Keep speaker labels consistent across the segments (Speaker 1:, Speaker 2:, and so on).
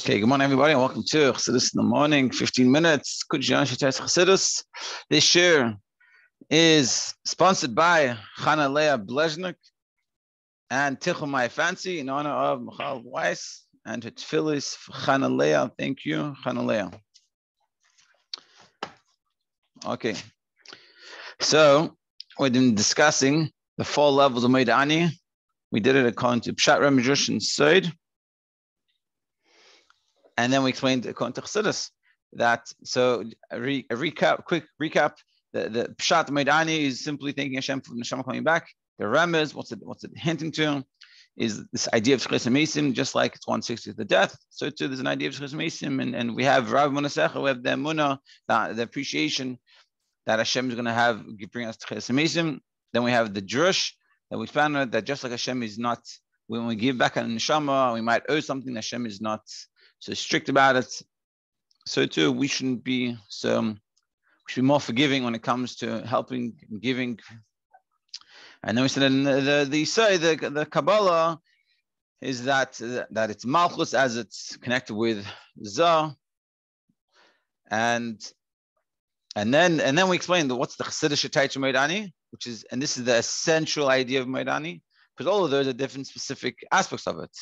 Speaker 1: Okay, good morning, everybody, and welcome to Chassidus in the morning, 15 minutes. Good Chassidus. This year is sponsored by Leah Bleznik and Tichel My Fancy in honor of Michal Weiss and her tefillis for Leah. Thank you, Leah. Okay, so we've been discussing the 4 levels of Meidani. We did it according to Pshat Remijush and Seid. And then we explained according to Chassidus that, so quick recap, the Pshat Meidani is simply thanking Hashem for Neshama coming back. The Remez, what's it hinting to, is this idea of Shchis HaMeisim, just like it's 1/60th the death. So too, there's an idea of Shchis HaMeisim, and we have Rav Munasecha, we have the Emunah, the appreciation that Hashem is going to bring us to Shchis HaMeisim. Then we have the Drush, that we found out that just like Hashem is not, when we give back an Neshama, we might owe something, Hashem is not so strict about it. So too, we shouldn't be so. We should be more forgiving when it comes to helping and giving. And then we said the Kabbalah is that it's Malchus as it's connected with Zah, and then we explained what's the Chassidish Taitcha Meidani, which is, and this is the essential idea of Meidani, because all of those are different specific aspects of it.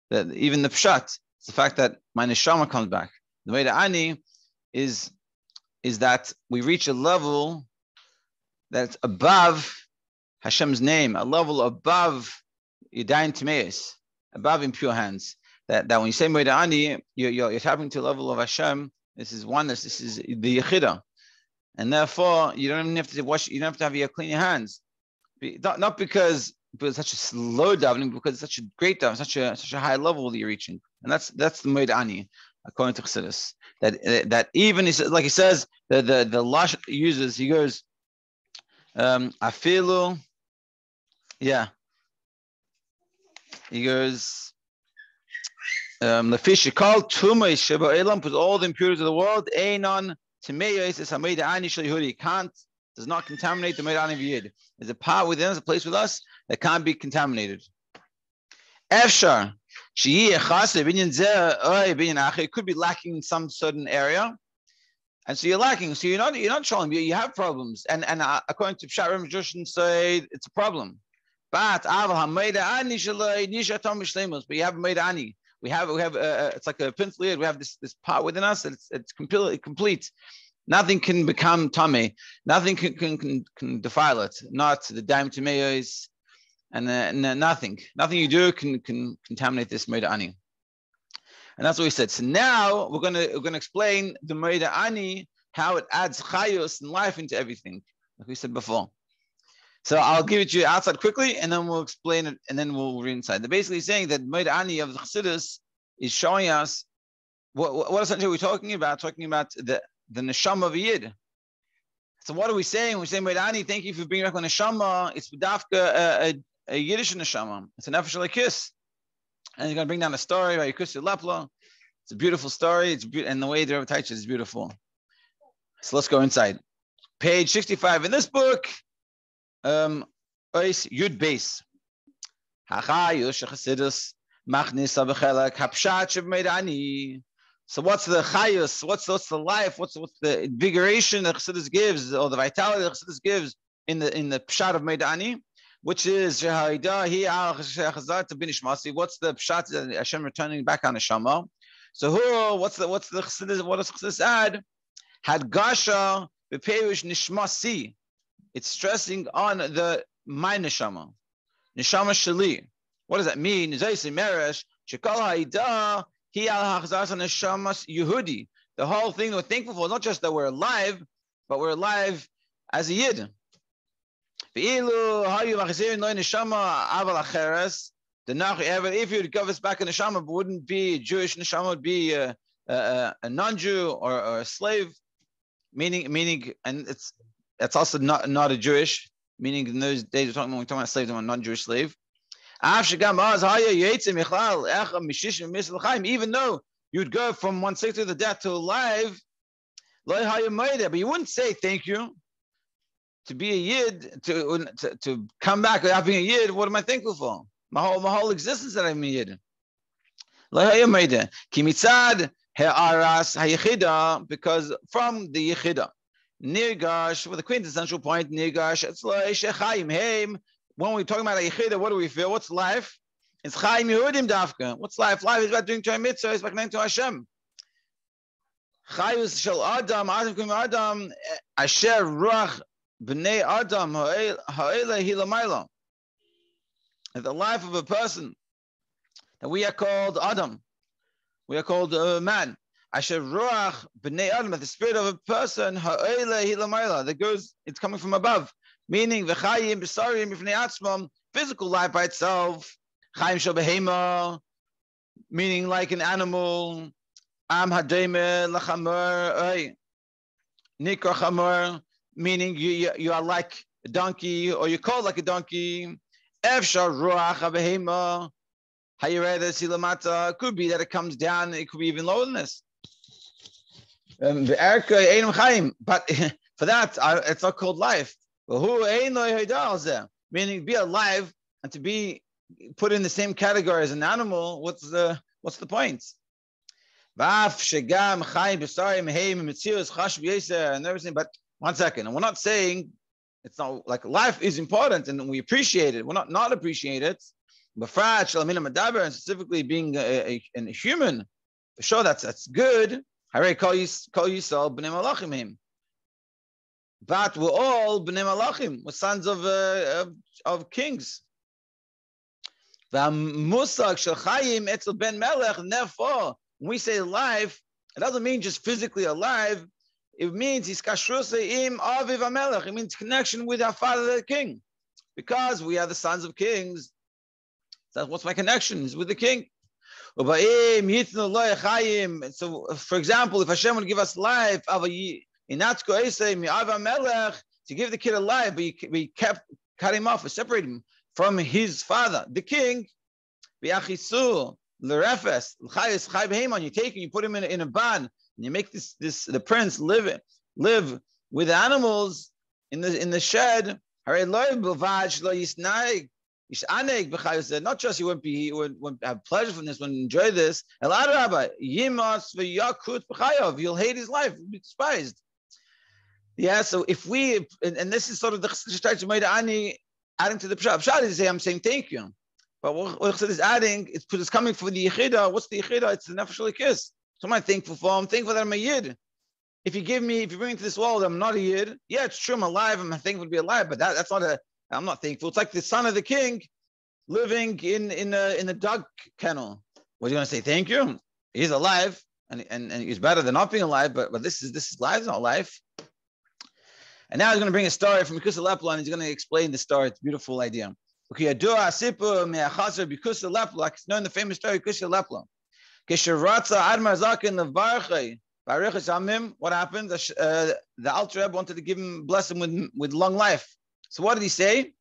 Speaker 1: That even the Pshat. It's the fact that my neshama comes back. The Meidani is that we reach a level that's above Hashem's name, a level above Yadayim Timeis, above impure hands. That when you say Meidani, you're tapping to a level of Hashem. This is oneness. This is the Yechida, and therefore you don't even have to wash. You don't have to have your clean your hands, not because it's such a slow davening, because it's such a great davening, such a high level that you're reaching, and that's the Meidani according to Chassidus. That even like he says, the Lash uses, he goes, afilu, yeah, he goes, the fish called tumay sheba elam, put all the impurities of the world, einon timeyos is hameidani shel Yehudi, does not contaminate the Meidani of Yid. There's a part within us, a place with us that can't be contaminated. Efshar, it could be lacking in some certain area, and so you're lacking. So you're not showing. You have problems, and according to Pshat Remijush say it's a problem. But you have Meidani. We have it's like a pencil lid. We have this part within us. It's completely complete. Nothing can become tamei. Nothing can defile it. Not the daim tameios, and nothing you do can contaminate this Meidani. And that's what we said. So now we're gonna explain the Meidani, how it adds chayus and life into everything, like we said before. So I'll give it to you outside quickly, and then we'll explain it, and then we'll read inside. They're basically saying that Meidani of the Chassidus is showing us what essentially we're talking about. Talking about the neshama of a yid. So what are we saying? We're saying, Meidani, thank you for bringing back on neshama. It's dafka a Yiddish neshama. It's a nefesh lekis. And you're going to bring down a story about Yekusi Lapla. It's a beautiful story. And the way the Rebbe teaches is beautiful. So let's go inside. Page 65 in this book. Yud Beis. haChassidus machnis abechelak hapshat shev Meidani. So what's the chayus? What's the life? What's the invigoration that Chassidus gives, or the vitality that Chassidus gives in the pshat of Meidani, which is shehayda hi al chazat binishmasi. What's the pshat that Hashem returning back on Neshama? So what's the Chassidus? What does Chassidus add? Hadgasha b'peirush nishmasi. It's stressing on the my neshama sheli. What does that mean? Zaysi meresh shekal hayda. The whole thing we're thankful for, not just that we're alive, but we're alive as a yid. If you'd give us back a neshama, it wouldn't be a Jewish neshama, it would be a non-Jew or a slave, meaning, and it's also not a Jewish, meaning in those days we're talking about slaves, a non-Jewish slave. Even though you'd go from 1/6 of the death to alive, but you wouldn't say thank you. To be a yid, to come back without being a yid, what am I thankful for? My whole existence that I'm a yid. Because from the Yechida, Nirgash, with the quintessential point, Nirgash, it's like Shechaim Heim. When we're talking about a Yechida, what do we feel? What's life? It's Chaim Yehudim Dafka. What's life? Life is about doing Torah Mitzvah, it's about connecting to Hashem. Chayus Shel Adam, Adam, Asher Ruach B'nei Adam, Ha'ele Hilamayla. The life of a person, that we are called Adam. We are called man. Asher Ruach B'nei Adam, the spirit of a person, Ha'ele Hilamayla, that goes, it's coming from above. Meaning, V'chayim B'sarim B'nei Atzmam, physical life by itself. Chaim Shel Behema, meaning like an animal. Am Hademe Lachamur, Nikar Chamur, meaning you are like a donkey, or you're called like a donkey. Efshar Ruach Behema, Hayireda Silamata, could be that it comes down, it could be even lower than this. But for that, it's not called life. Meaning be alive and to be put in the same category as an animal, what's the point? And everything, but one second, and we're not saying it's not like life is important and we appreciate it. We're not appreciate it. And specifically being a human, for sure that's good. But we're all bnei malachim, we're sons of kings. Therefore, when we say life, it doesn't mean just physically alive. It means he's kashrusayim aviv hamelech. It means connection with our father, the king, because we are the sons of kings. So what's my connection? Is with the king. So, for example, if Hashem would give us life, to give the kid a life, but we cut him off, or separate him from his father, the king. You take him, you put him in a barn, and you make the prince live with animals in the shed. Not just he won't have pleasure from this, won't enjoy this. He'll hate his life, he'll be despised. Yeah, so if we, and this is sort of the Chassidus adding to the Pshat. Pshat is I'm saying thank you. But what Chassidus is adding, it's coming from the Yechida. What's the Yechida? It's the Nefesh Elikis. So I'm thankful for. I'm thankful that I'm a Yid. If you bring me into this world, I'm not a Yid. Yeah, it's true, I'm alive. I'm thankful to be alive, but that's not I'm not thankful. It's like the son of the king living in a dog kennel. What are you going to say? Thank you. He's alive, and he's better than not being alive. But this is life, it's not life. And now he's going to bring a story from Kusa Lepla, and he's going to explain the story. It's a beautiful idea. Okay, it's known the famous story Kusa Lepla. What happened? The Alter Rebbe wanted to bless him with long life. So what did he say?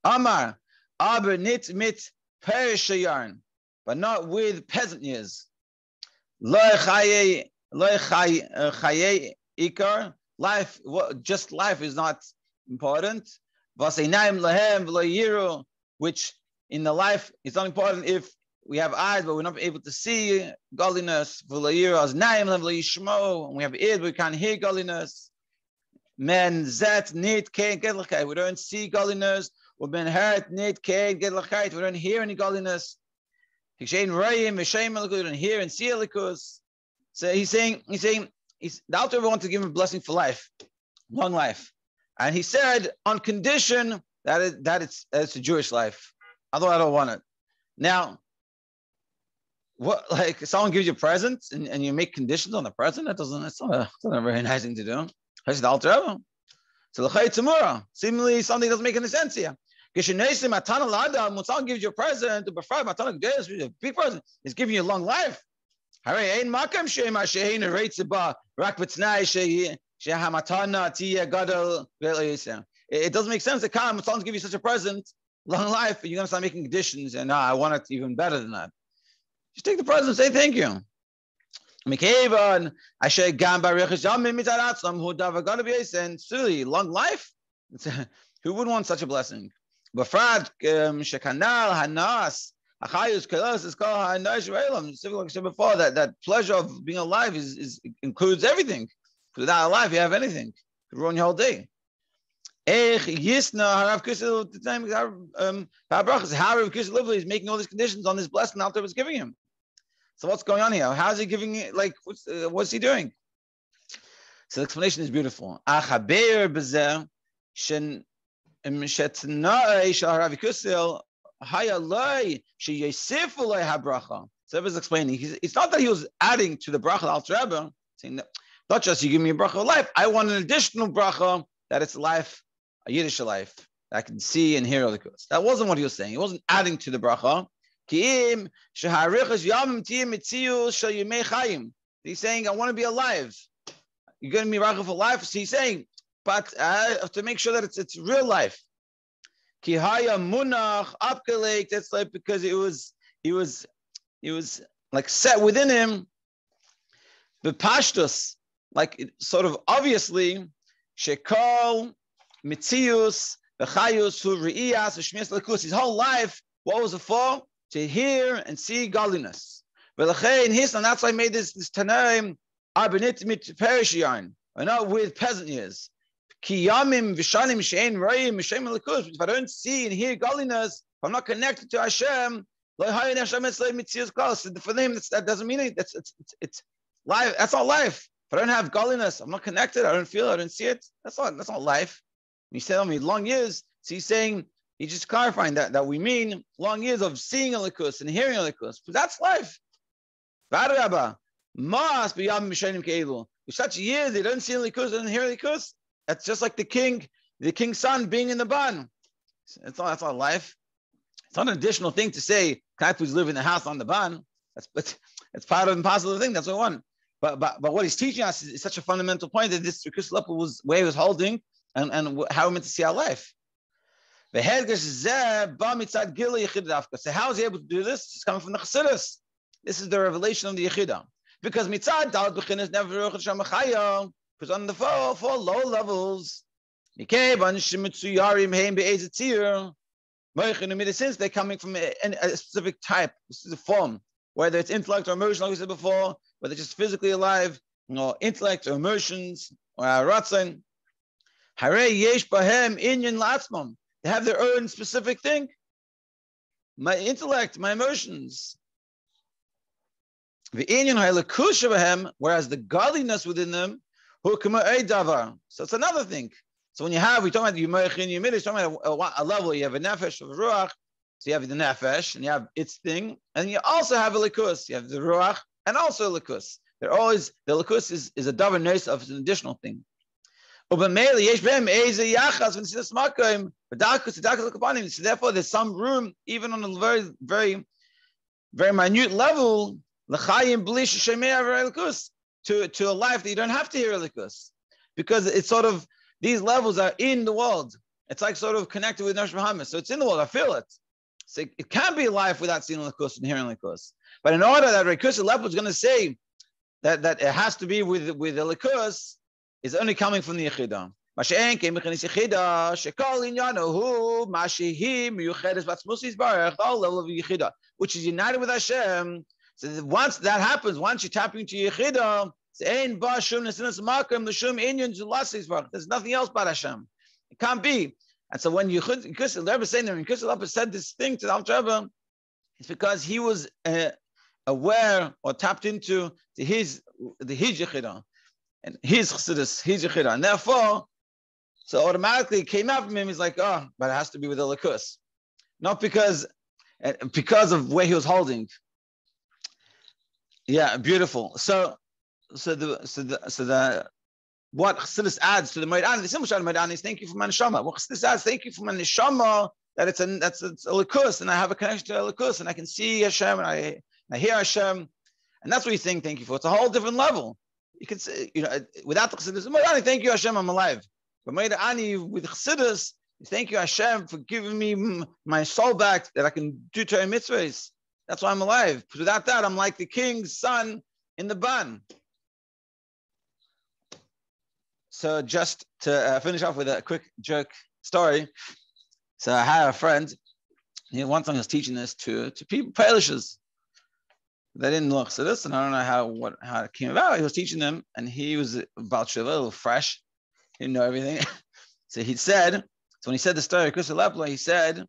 Speaker 1: Amar, aber nit mit perische yarn, but not with peasant years. Lo chaye ikar. Life, just life is not important. Which in the life it's not important if we have eyes, but we're not able to see godliness. And we have ears, but we can't hear godliness. Men zet nit can't get we don't see godliness. We've been hurt nit can't get we don't hear any godliness. We don't hear and see elikus. So he's saying the Alter Rebbe wanted to give him a blessing for life, long life, and he said on condition that it's a Jewish life. Otherwise, I don't want it. Now, what, like someone gives you a present and you make conditions on the present? It's not a very nice thing to do. That's the Alter Rebbe. So seemingly something doesn't make any sense here. When someone gives you a present, a big present, he's giving you a long life. It doesn't make sense to come when someone's giving you such a present, long life, and you're going to start making conditions, and I want it even better than that. Just take the present and say thank you. And long life? Who wouldn't want such a blessing? HaChassidus is called like I said before, that pleasure of being alive includes everything. Because without life, you have anything. You could ruin your whole day. How Rav Kishel is making all these conditions on this blessing Alter was giving him. So what's going on here? How is he giving it? Like, what's he doing? So the explanation is beautiful. So he's explaining. It's not that he was adding to the bracha of Alter Rebbe, saying not just you give me a bracha of life. I want an additional bracha that it's life, a Yiddish life that I can see and hear the kos. That wasn't what he was saying. He wasn't adding to the bracha. He's saying, I want to be alive. You're going to be bracha for life. So he's saying, but I have to make sure that it's real life. That's like because he was like set within him the pashtus, like sort of obviously shekol mitzius v'chayus hu reiyas v'shmias lekus. His whole life, what was it for? To hear and see godliness. V'lachein hisna, that's why I made this tanaim abinit mit perishiyan, not with peasant years. Ki yamim v'shanim she'en rayim m'shem lekus. If I don't see and hear godliness, if I'm not connected to Hashem, for them that doesn't mean anything. It's life. That's not life. If I don't have godliness, I'm not connected. I don't feel it. I don't see it. That's not life. When he said on me long years, so he's saying, he's just clarifying that we mean long years of seeing a likus and hearing a likus. But that's life. With such years, they don't see a likus and hear a likus. That's just like the king's son being in the ban. That's not life. It's not an additional thing to say, can I please live in the house on the ban? It's part of an impossible thing. That's what I want. But what he's teaching us is such a fundamental point that this Chassidus was where he was holding and how we're meant to see our life. So how is he able to do this? It's coming from the Chassidus. This is the revelation of the Yechidah. Because mitzad dal b'chinas never because on the four low levels, since they're coming from a specific type, this is a form, whether it's intellect or emotion, like we said before, whether it's just physically alive, or intellect or emotions, or ratzon. They have their own specific thing. My intellect, my emotions. Whereas the godliness within them, so it's another thing. So when we're talking about the Yumaychin Yumid, it's talking about a level. You have a nefesh of ruach, so you have the nefesh, and you have its thing, and you also have a likus. You have the ruach, and also a likus. They're always, the likus is a davar neis of an additional thing. So therefore, there's some room, even on a very, very, very minute level, to a life that you don't have to hear a likus, because it's sort of, these levels are in the world. It's like sort of connected with Nefesh Muhammad. So it's in the world. I feel it. So it can't be a life without seeing likus and hearing likus. But in order that Rekus level is going to say that it has to be with the likus, is only coming from the Yechidah. Which is united with Hashem. So once that happens, once you tap into Yechidah, there's nothing else but Hashem. It can't be. And so when the Rebbe is saying that when Chassidus said this thing to the Alter Rebbe, it's because he was aware or tapped into his Yechidah and his Chassidus, his Yechidah. And therefore, so automatically it came out from him, he's like, oh, but it has to be with the likus. Not because of where he was holding. Yeah, beautiful. So the what Chassidus adds to the Moed the simple shot of Moed is thank you for my neshama. What Chassidus adds, thank you for my neshama, that it's a likus, and I have a connection to a likus, and I can see Hashem, and I hear Hashem, and that's what he's saying. Thank you for. It's a whole different level. You can say, without the Chassidus, Moed thank you Hashem, I'm alive. But Moed with Chassidus, thank you Hashem for giving me my soul back that I can do Torah mitzvahs. That's why I'm alive. Because without that, I'm like the king's son in the ban. So just to finish off with a quick joke story. So I had a friend One time he was teaching this to people, Pelishers. They didn't know Chassidus, and I don't know how it came about. He was teaching them, and he was about Shiva, a little fresh. He didn't know everything. So when he said the story of Chris Lepla, he said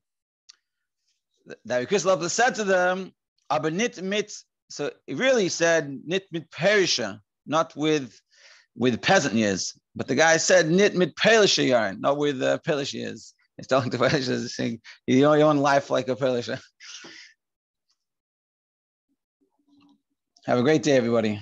Speaker 1: that Chris Lepla said to them, "Aber nit mit." So he really said nit mit perisha, not with peasant years. But the guy said nit mit perisha yarn, not with Polish years. He's telling the Pelishers, saying, "You own life like a Pelisha." Have a great day, everybody.